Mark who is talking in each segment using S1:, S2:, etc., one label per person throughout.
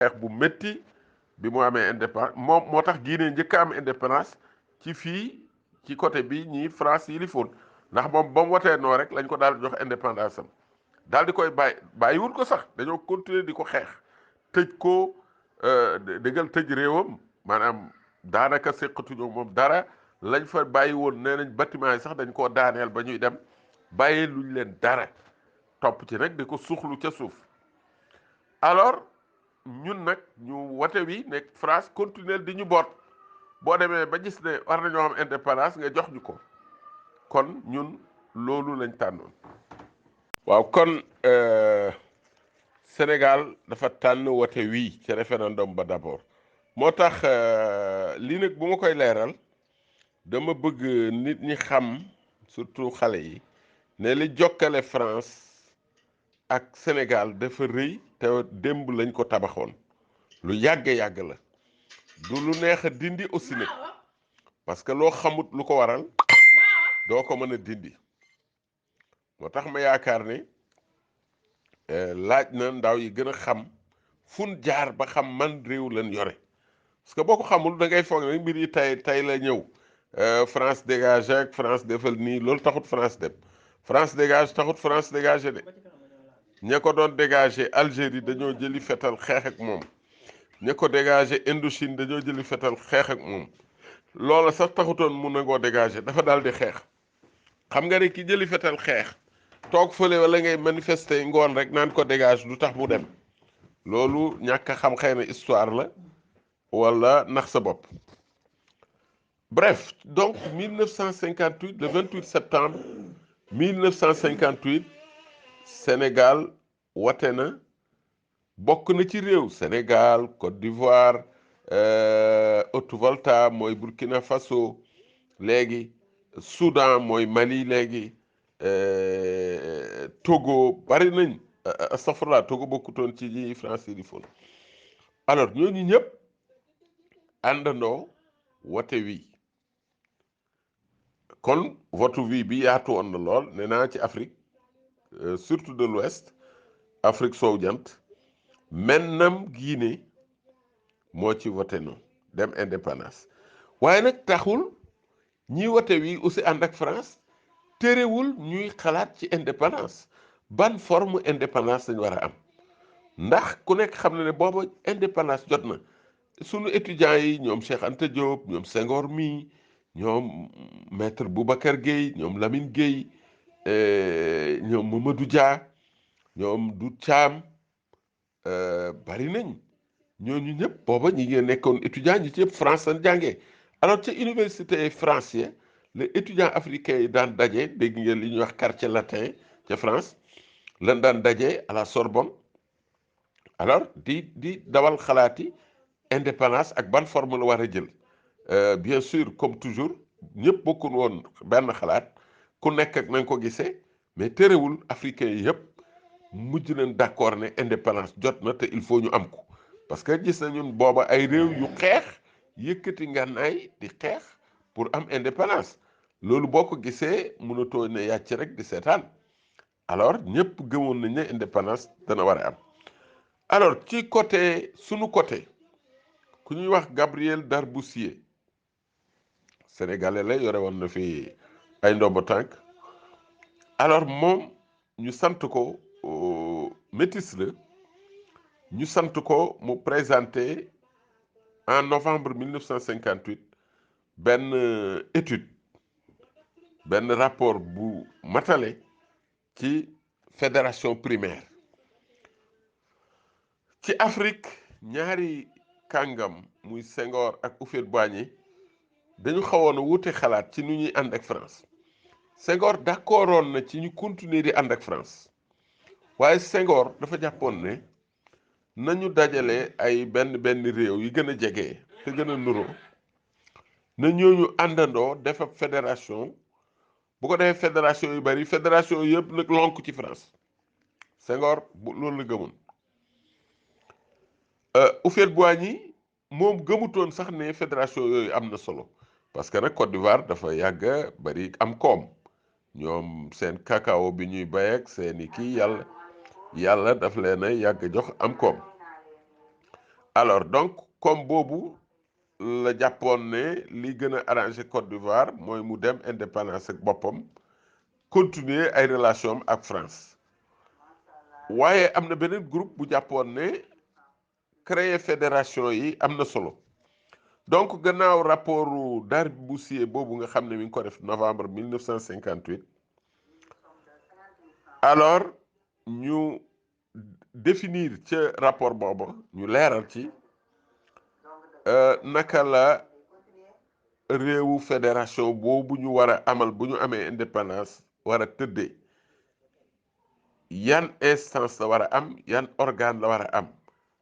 S1: xeex bu métti bi mu amee indépendance moom moo tax Guinée njëkk a am indépendance ci fii ci côté bi ñii France yilifoon ndax moom ba mu wotee noo rek lañ ko daal di jox indépendance am daal di koy bàyyiwul ko sax dañoo continuer di ko xeex tëj ko dëggal tëj réewam maanaam daanaka séqatuñu moom dara lañ fa bàyyi woon nee nañ bâtiment yi sax dañ koo daaneel ba ñuy dem bàyyi luñ leen dara topp ci nag di ko suuxlu ca suuf alors ñun nag ñu wote wi nekk France continuer di ñu boot boo demee ba gis ne war nañoo am indépendance nga jox ñu ko kon ñun loolu lañ tànnoon. waaw kon Sénégal dafa tànn wote wii ci référendum ba d'abord moo tax lii nag bu ma koy leeral dama bëgg nit ñi xam surtout xale yi ne li jokkale France ak Sénégal dafa rëy te démb lañ ko tabaxoon lu yàgg la du lu neex a dindi aussi nag parce que loo xamut lu ko waral doo ko mën a dindi moo tax ma yaakaar ne laaj na ndaw yi gën a xam fun jaar ba xam man réew lañ yore parce que boo ko xamul da ngay foog ne mbir yi tey la ñëw France dégage ak France defal nii loolu taxut France dem France dégage taxut France dégagé de ña ko doon dégagé Algérie dañoo jëli fetal xeex ak moom ña ko dégagé Indochine dañoo jëli fetal xeex ak moom loola sax taxutoon mu nangoo dégagé dafa daal di xeex xam nga ne ki jëli fetal xeex toog fële wala ngay manifester ngoon rek naan ko dégage du tax mu dem loolu ñàkk a xam xëy na histoire la wala nax sa bopp. Bref donc 1958 le 28 septembre 1958 Sénégal wote na bokk na ci réew Sénégal Côte d'Ivoire Haute-Volta mooy Burkina Faso léegi Soudan mooy Mali léegi Togo bari nañ astafurlah Togo bokkutoon ci ñi France yi di fon alors ñooñu ñëpp àndandoo wote wi kon vote wi bi yaatu woon na lool nee naa ci Afrique surtout de l'Ouest Afrique sowu jant mennam Guinée moo ci voté non dem indépendance waaye nag taxul ñiy wote wi aussi ànd ak France terewul ñuy xalaat ci indépendance ban forme indépendance lañ war a am ndax ku nekk xam na ne booba indépendance jot na sunu étudiants yi ñoom Cheikh Anta Diop ñoom Senghor mii ñoom maître Boubacar Gueye ñoom Lamine Gueye ñoom Mamadou Dia ñoom du Thiam bari nañ ñooñu ñëpp booba ñi ngi nekkoon étudiant ñi ci yëpp France lañ jàngee alors ca université français les étudiants africains yi daan daje dégg ngeen li ñuy wax quartier latin ca France lan daan daje à la Sorbonne alors di dawal xalaati indépendance ak ban forme la war a jël bien sûr comme toujours ñëpp bokkun woon benn xalaat ku nekk ak nañ ko gisee mais terewul africains yi yëpp mujj nañ d'accord ne indépendance jot na te il faut ñu am ko parce que gis nañu booba ay réew yu xeex yëkkati ngànnaay di xeex pour am indépendance loolu boo ko gisee mënatoo ne yàcc rek di seetaan alors ñëpp gëmoon nañ ne indépendance dana war a am alors ci côté sunu côté ku ñuy wax Gabriel Darboussier sénégalais la yore woon na fi ay ndombo tànk alors moom ñu sant ko métis la ñu sant ko mu présenté en novembre 1958 benn étude benn rapport bu matale ci fédération primaire ci Afrique ñaari kàngam muy Senghor ak Houphouët-Boigny dañu xawoon a wuute xalaat ci nu ñuy ànd ak France Senghor d'accordoon na ci ñu continuer di ànd ak France waaye Senghor dafa jàppoon ne nañu dajale ay benn réew yi gën a jege te gën a nuroo na ñooñu àndandoo def ab fédération bu ko defee fédération yu bari fédération yëpp nag lonk ci France Senghor bu loolu la gëmoon Houphouët-Boigny moom gëmutoon sax ne fédération yooyu am na solo parce que nag Côte d'Ivoire dafa yàgg bari am koom ñoom seen cacao bi ñuy bay ak seeni kii yàlla daf leen a yàgg jox am koom alors donc comme boobu la jàppoon ne li gën a arrangé Côte d'Ivoire mooy mu dem indépendance ak boppam continuer ay relation am ak France waaye am na beneen groupe bu jàppoon ne créer fédération yi am na solo donc gannaaw rapportu Darboussier boobu nga xam ne mi ngi ko def novembre 1958 alors ñu définir ca rapport booba ñu leeral ci naka la réewu fédération boobu ñu war a amal bu ñu amee indépendance war a tëddee yan instance la war a am yan organe la war a am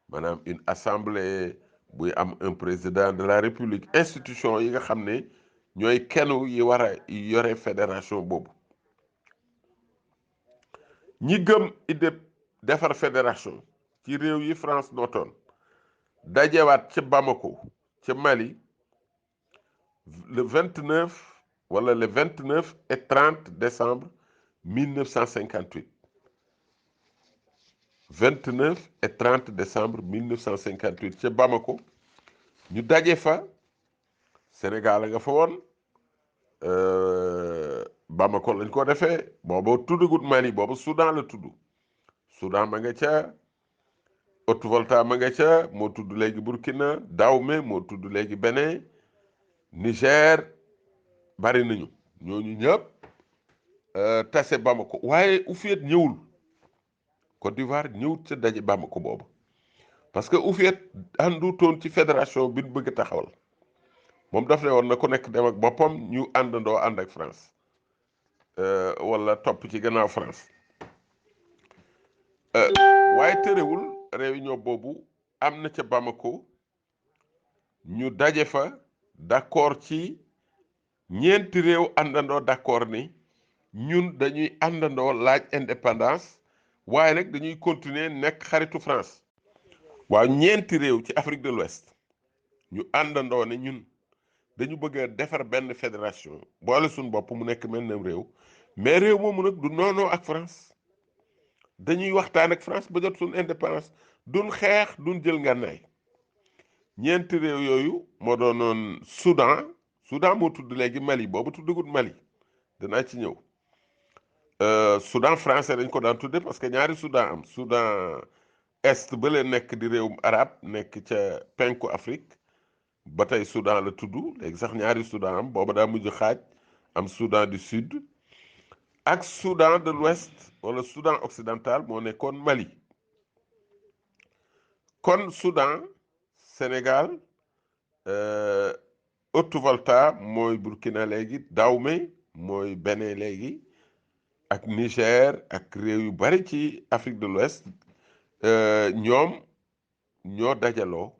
S1: maanaam une assemblée buy am un président de la république institution yi nga xam ne ñooy kennu yi war a yore fédération boobu ñi gëm idée defar fédération ci réew yi France nootoon dajewaat ca Bamako ca Mali le 29 wala le 29 et 30 décembre 1958 29 et 30 décembre 1958 ca Bamako ñu daje fa Sénégal a nga fa woon Bamako lañ ko defee booba tuddagut Mali booba Soudan la tudd Soudan ma nga ca Haute-Volta ma nga ca moo tudd léegi Burkina Dahomey moo tudd léegi Bénin Niger bari nañu ñooñu ñëpp tase Bamako waaye Houphouët ñëwul Côte d'Ivoire ñëwut ca daje Bamako boobu parce que Houphouët àndutoon ci fédération bi ñu bëgg taxawal moom daf ne woon na ku nekk dem ak boppam ñu àndandoo ànd ak France wala topp ci gannaaw France waaye terewul réunion boobu am na ca Bamako ñu daje fa d'accord ci ñeenti réew àndandoo d'accord ni ñun dañuy àndandoo laaj indépendance waaye nag dañuy continuer nekk xaritu France waaw ñeenti réew ci Afrique de l'Ouest ñu àndandoo ne ñun dañu bëgg a defar benn fédération boole suñu bopp mu nekk mel ne réew mais réew moomu nag du noonoo ak France dañuy waxtaan ak France ba jot suñu indépendance duñ xeex duñ jël ngànnaay ñeenti réew yooyu moo doonoon Soudan moo tudd léegi Mali boobu tuddagut Mali danaa ci ñëw Soudan français dañ ko daan tudde parce que ñaari Soudan am Soudan est ba leen nekk di réewum arab nekk ca penku Afrique ba tey Soudan la tudd léegi sax ñaari Soudan am booba daa mujj xaaj am Soudan du Sud ak Soudan de l'Ouest wala Soudan occidental moo nekkoon Mali kon Soudan Sénégal Haute-Volta mooy Burkina léegi Dahomey mooy Bénin léegi ak Niger ak réew yu bari ci Afrique de l'Ouest ñoom ñoo dajaloo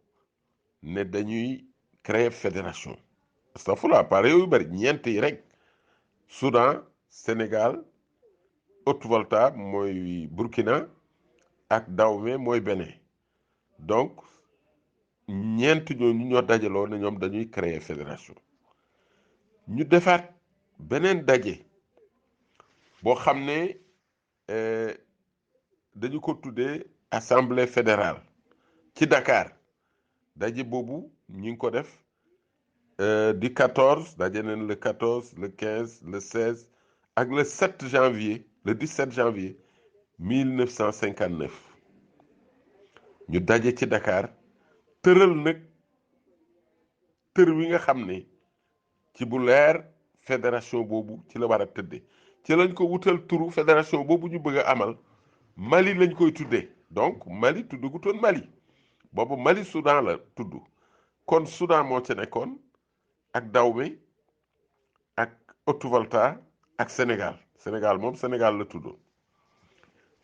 S1: ne dañuy créer fédération astafurlah par réew yu bari ñeent yi rek Soudan Sénégal Haute-Volta mooy Burkina ak Dahomey mooy Bénin donc ñeent ñooñu ñoo dajaloo ne ñoom dañuy créer fédération ñu defaat beneen daje boo xam ne dañu ko tuddee assemblée fédérale ci Dakar daje boobu ñu ngi ko def di 14 daje nañ le 14 le 15 le 16 ak le 7 janvier le 17 janvier 1959 ñu daje ci Dakar tëral nag tër wi nga xam ne ci bu leer fédération boobu ci la war a tëdde ci lañ ko wutal turu fédération boobu ñu bëgg a amal Mali lañ koy tuddee donc Mali tuddagutoon Mali boobu Mali Soudan la tudd kon Soudan moo ci nekkoon ak Dahomey ak Haute-Volta ak Sénégal moom Sénégal la tuddoon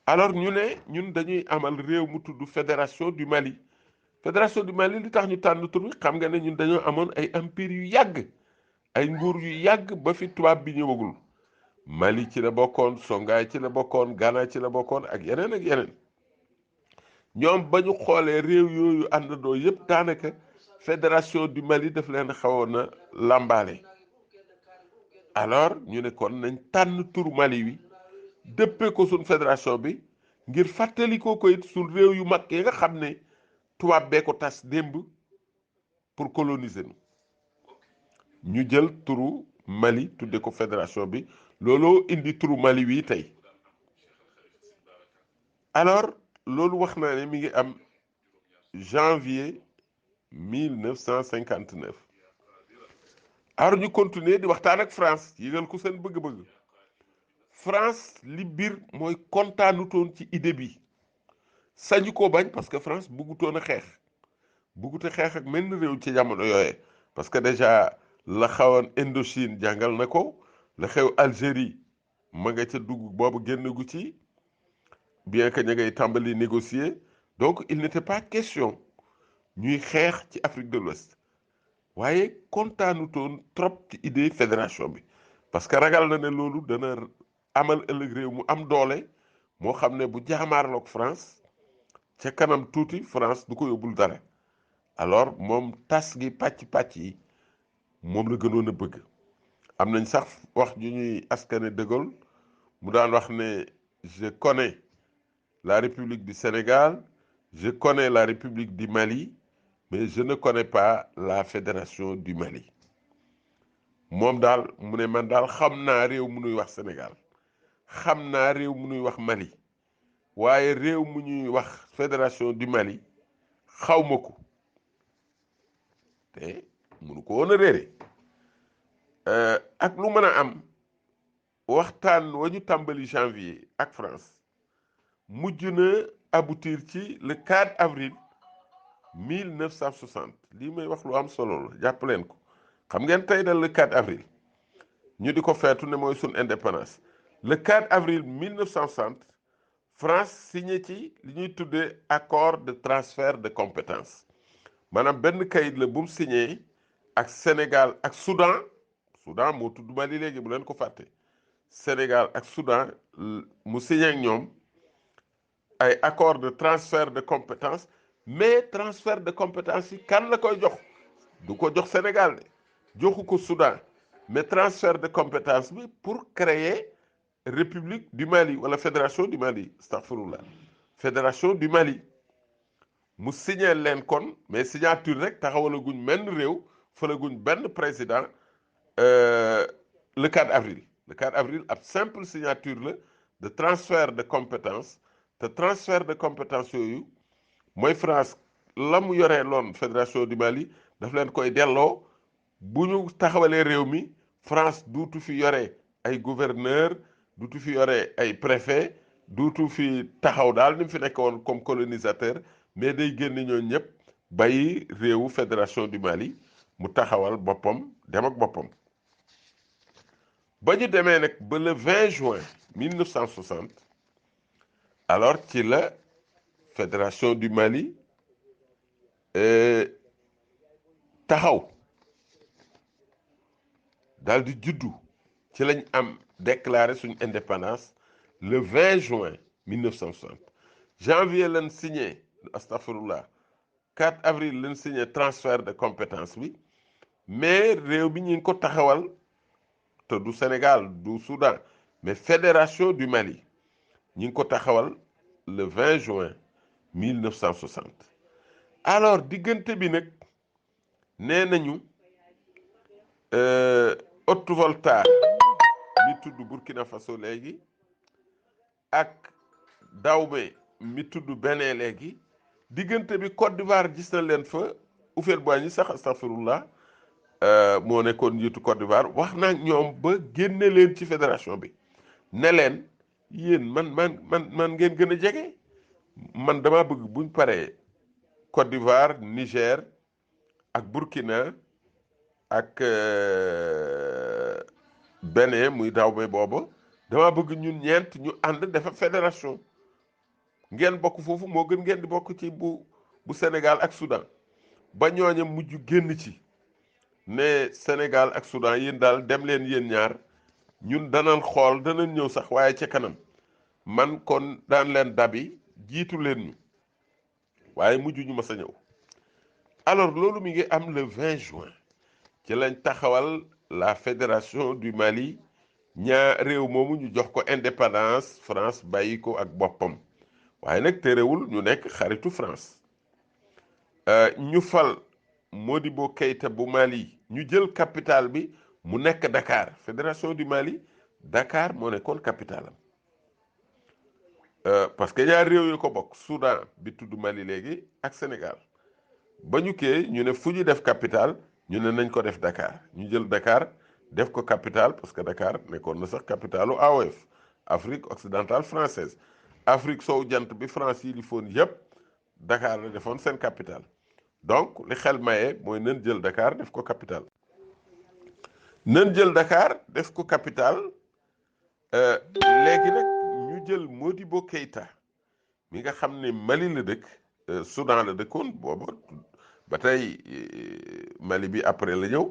S1: alors ñu ne ñun dañuy amal réew mu tudd fédération du Mali li tax ñu tànn tur bi xam nga ne ñun dañoo amoon ay empire yu yàgg ay nguur yu yàgg ba fi tubaab bi ñëwagul Mali ci la bokkoon Songhai ci la bokkoon Ghana ci la bokkoon ak yeneen ñoom ba ñu xoolee réew yooyu àndandoo yëpp daanaka fédération du Mali daf leen xawoon a làmbaale alors ñu ne kon nañ tànn tur Mali wi dëppee ko suñ fédération bi ngir fàttalikoo ko it suñ réew yu mag yi nga xam ne tubaab bee ko tas démb pour coloniser nu ñu jël turu Mali tudde ko fédération bi looloo indi turu Mali wi tey alors loolu wax naa ne mi ngi am janvier 1959 alors ñu continuer di waxtaan ak France yëgal ko seen bëgg-bëgg France li biir mooy kontaanutoon ci idée bi sañu koo bañ parce que France bëggutoon a xeex bëggut a xeex ak menn réew ci jamono yooye parce que déjà la xawoon Indochine jàngal na ko la xew Algérie ma nga ca dugg boobu génn gu ci bien que ña ngay tàmbali négocier donc il n'était pas question ñuy xeex ci Afrique de l'Ouest waaye kontaanutoon trop ci idée fédération bi parce que ragal na ne loolu dana amal ëllëg réew mu am doole moo xam ne bu jaamaarloog France ca kanam tuuti France du ko yóbbul dara alors moom tas gi pàcc-pàcc yi moom la gënoon a bëgg am nañ sax wax ju ñuy askane De Gaulle mu daan wax ne je connais la République du Sénégal je connais la République du Mali mais je ne connais pas la Fédération du Mali moom daal mu ne man daal xam naa réew mu nuy wax Sénégal xam naa réew mu nuy wax Mali waaye réew mu ñuy wax Fédération du Mali xawma ko te mënu ko woon a réere ak lu mën a am waxtaan wa ñu tàmbali janvier ak France mujj na aboutir ci le 4 avril 1960 lii may wax lu am solo la jàpp leen ko xam ngeen tey dal le 4 avril ñu di ko feetu ne mooy suñ indépendance le 4 avril 1960 France signé ci li ñuy tuddee accord de transfert de compétences maanaam benn kayit la bu mu signé ak Sénégal ak Soudan moo tudd Mali léegi bu leen ko fàtte Sénégal ak Soudan mu signé ak ñoom ay accord de transfert de compétences mais transfert de compétences yi kan la koy jox du ko jox Sénégal de joxu ko Soudan mais transfert de compétences bi pour créer République du Mali wala Fédération du Mali astaghfirullah Fédération du Mali mu signé leen kon mais signature rek taxawalaguñ menn réew falaguñ benn président le 4 avril le 4 avril ab simple signature la de transfert de compétences te transfert de compétences yooyu mooy France la mu yoree loon Fédération du Mali daf leen koy delloo bu ñu taxawalee réew mi France duutu fi yore ay gouverneur duutu fi yore ay préfet duutu fi taxaw daal ni mu fi nekk woon comme colonisateur mais day génn ñooñu ñëpp bàyyi réewu Fédération du Mali mu taxawal boppam dem ak boppam ba ñu demee nag ba le 20 juin 1960 alors ci la Fédération du Mali taxaw daal di juddu ci lañ am déclaré suñu indépendance le 20 juin 1960 janvier lañ signé astafirullah 4 avril lañ signé transfert de compétence bi mais réew bi ñu ngi ko taxawal te du Sénégal du Soudan mais Fédération du Mali ñu ngi ko taxawal le 20 juin 1960 alors diggante bi nag nee nañu Haute-Volta mi tudd Burkina Faso léegi ak Dahomey mi tudd Bénin léegi diggante bi Côte d'Ivoire gis na leen fa Houphouët-Boigny sax astafirullah moo nekkoon njiitu Côte d'Ivoire wax na ñoom ba génne leen ci fédération bi ne leen yéen man ngeen gën a jege man dama bëgg buñ paree Côte d'Ivoire Niger ak Burkina ak Bénin muy Dahomey booba dama bëgg ñun ñeent ñu ànd dafa fédération ngeen bokk foofu moo gën ngeen di bokk ci bu Sénégal ak Soudan ba ñooña mujj génn ci ne Sénégal ak Soudan yéen daal dem leen yéen ñaar ñun danañ xool danañ ñëw sax waaye ca kanam man kon daan leen dabi jiitu leen ñu waaye mujj ñu mas a ñëw alors loolu mi ngi am le 20 juin ci lañ taxawal la Fédération du Mali réew moomu ñu jox ko indépendance France bàyyi ko ak boppam waaye nag terewul ñu nekk xaritu France ñu fal Modibo Keïta bu Mali ñu jël capitale bi mu nekk Dakar fédération du Mali Dakar moo nekkoon capitale am parce que ñaar réew yu ko bokk Soudan bi tudd Mali léegi ak Sénégal ba ñu kee ñu ne fu ñu def capitale ñu ne nañ ko def Dakar ñu jël Dakar def ko capitale parce que Dakar nekkoon na sax capitalu AOF Afrique occidentale française Afrique sowu jant bi France yi li foon yépp Dakar la defoon seen capitale donc li xel maye mooy nan jël Dakar def ko capitale nan jël Dakar def ko capitale léegi nag ñu jël Modibo Keïta mi nga xam ne Mali la dëkk Soudan la dëkkoon booba ba tey Mali bi après la ñëw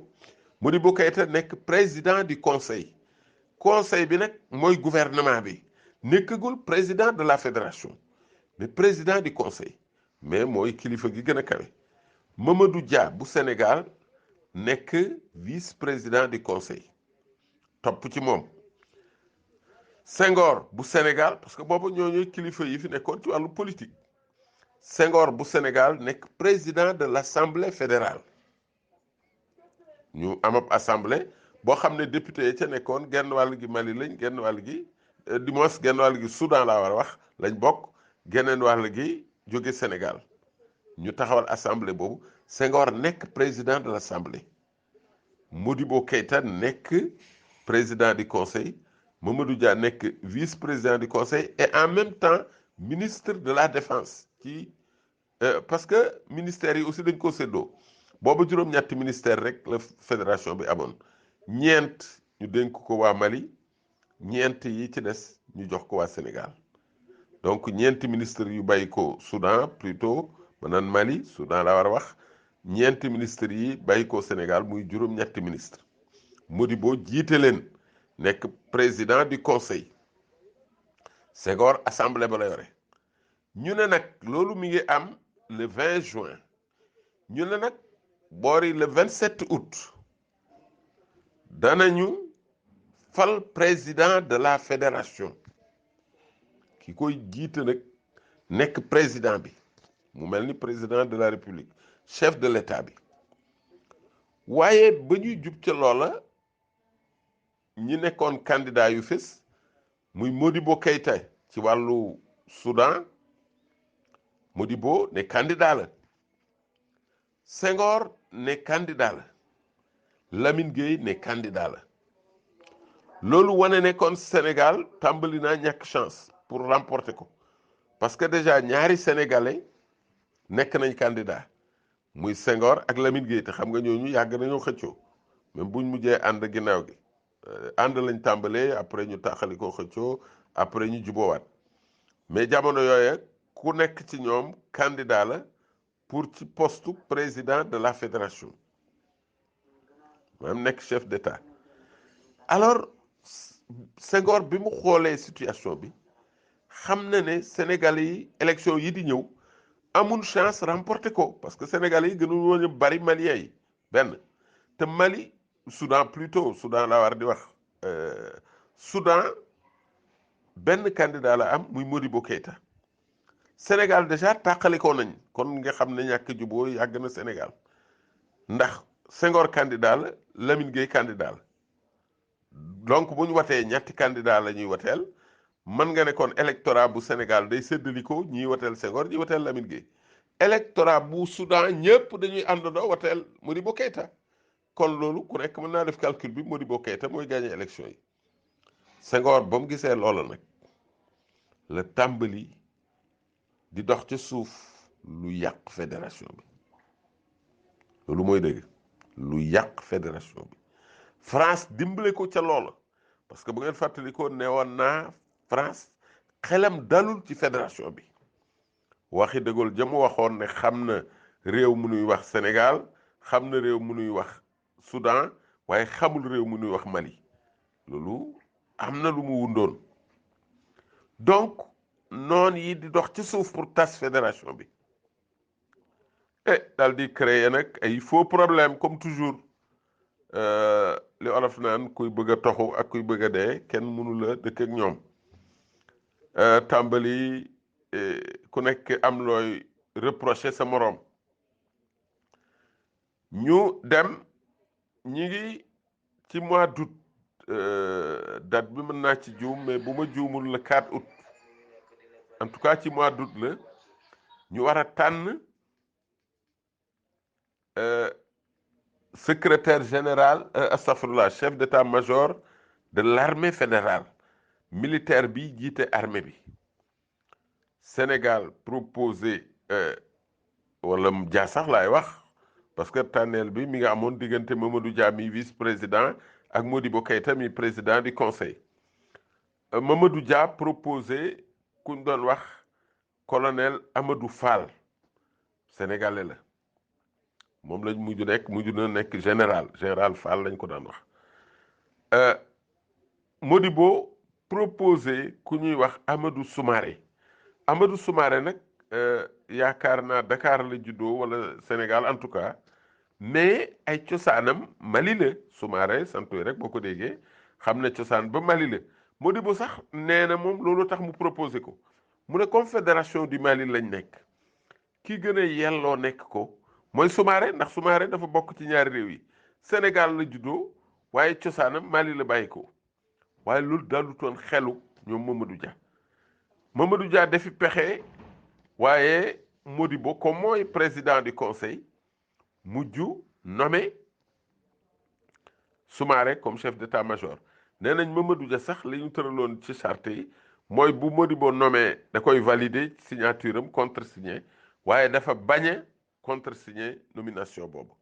S1: Modibo Keïta nekk président du conseil conseil bi nag mooy gouvernement bi nekkagul président de la fédération mais président du conseil mais mooy kilifa gi gën a kawe Mamadou Dia bu Sénégal nekk vice-président du conseil topp ci moom Senghor bu Sénégal parce que boobu ñooñu kilifa yi fi nekkoon ci wàllu politique Senghor bu Sénégal nekk président de l'Assemblée fédérale ñu am ab assemblée boo xam ne député yi ca nekkoon genn wàll gi Mali lañ genn wàll gi du moins genn wàll gi Soudan laa war a wax lañ bokk geneen wàll gi jóge Sénégal ñu taxawal assemblée boobu Senghor nekk président de l'assemblée Modibo Keïta nekk président du conseil Mamadou Dia nekk vice-président du conseil et en même temps ministre de la défense ci parce que ministères yi aussi dañ ko séddoo booba juróom-ñetti ministère rek la fédération bi amoon ñeent ñu dénk ko waa Mali ñeent yi ci des ñu jox ko waa Sénégal donc ñeenti ministres yu bàyyi ko Soudan plutôt maanaam Mali Soudan laa war a wax ñeenti ministres yi bàyyi ko Sénégal muy juróom-ñetti ministre Modibo jiite leen nekk président du conseil Senghor assemblée ba la yore ñu ne nag loolu mi ngi am le 20 juin ñu ne nag boori le 27 août danañu fal président de la fédération ki koy jiite nag nekk président bi mu mel ni président de la république chef de l'état bi waaye ba ñuy jub ca loola ñi nekkoon candidat yu fës muy Modibo Keïta ci wàllu Soudan Modibo ne candidat la Senghor ne candidat la Lamine Gueye ne candidat la loolu wane ne kon Sénégal tàmbali naa ñàkk chance pour remporter ko parce que déjà ñaari sénégalais nekk nañ candidat muy Senghor ak Lamine Gueye te xam nga ñooñu yàgg nañoo xëccoo même buñ mujjee ànd ginnaaw gi ànd lañ tàmbalee après ñu taxali ko xëccoo après ñu juboowaat mais jamono yooya ku nekk ci ñoom candidat la pour ci poste président de la fédération maanaam nekk chef d'état alors Senghor bi mu xoolee situation bi xam na ne Sénégalais yi élection yi di ñëw amul chance remporter ko parce que Sénégalais yi gënul woon a bari Maliens yi benn te Mali Soudan plutôt Soudan laa war di wax Soudan benn candidat la am muy Modibo Keïta Sénégal déjà tàqalikoo nañ kon nga xam ne ñàkk juboo yàgg na Sénégal ndax Senghor candidat la Lamine Gueye candidat la donc bu ñu watee ñetti candidat la ñuy wateel mën nga ne kon électorat bu Sénégal day séddaliko ñiy wateel Senghor ñiy wateel Lamine Gueye électorat bu Soudan ñëpp dañuy àndandoo wateel Modibo Keïta kon loolu ku nekk mën naa def calcul bi Modibo Keïta mooy gagné élection yi Senghor ba mu gisee loola nag la tàmbali di dox ca suuf lu yàq fédération bi loolu mooy dëgg lu yàq fédération bi France dimbale ko ca loola parce que bu ngeen fàttalikoo ne woon naa France xelam dalul ci fédération bi waxi De Gaulle jëm waxoon ne xam na réew mu nuy wax Sénégal xam na réew mu nuy wax Soudan waaye xamul réew mu nuy wax Mali loolu am na lu mu wundoon donc noon yi di dox ci suuf pour tas fédération bi daal di créer nag ay faux problème comme toujours li olof naan kuy bëgg a toxu ak kuy bëgg a dee kenn mënu la dëkk ak ñoom tàmbali ku nekk am looy reprocher sa moroom ñu dem ñi ngi ci mois d'août date bi mën naa ci juum mais bu ma juumul le 4 août en tout cas ci mois d'août la ñu war a tànn secrétaire général astafurlah chef d'état-major de l'armée fédérale militaire bi jiite armée bi Sénégal proposé wala Dia sax laay wax parce que tànneel bi mi nga amoon diggante Mamadou Dia mi vice-président ak Modibo Keïta mi président du conseil Mamadou Dia proposé ku ñu doon wax colonel Amadou Fall sénégalais la moom lañ mujj na nekk général Fall lañ ko daan wax Modibo proposé ku ñuy wax Amadou Soumaré nag yaakaar naa Dakar la juddoo wala Sénégal en tout cas mais ay cosaanam Mali la Soumaré sant wi rek boo ko déggee xam ne cosaan ba Mali la Modibo sax nee na moom loolu tax mu proposé ko mu ne confédération du Mali lañ nekk ki gën a yelloo nekk ko mooy Soumaré ndax Soumaré dafa bokk ci ñaari réew yi Sénégal la juddoo waaye cosaanam Mali la bàyyi ko waaye loolu dalutoon xelu ñoom Mamadou Dia defi pexe waaye Modibo comme mooy président du conseil mujj nommé Soumaré comme chef d'état-major nee nañ Mamadou Dia sax li ñu tëraloon ci charte yi mooy bu Modibo nommé da koy valider signature am contresigné waaye dafa bañ a contresigné nomination boobu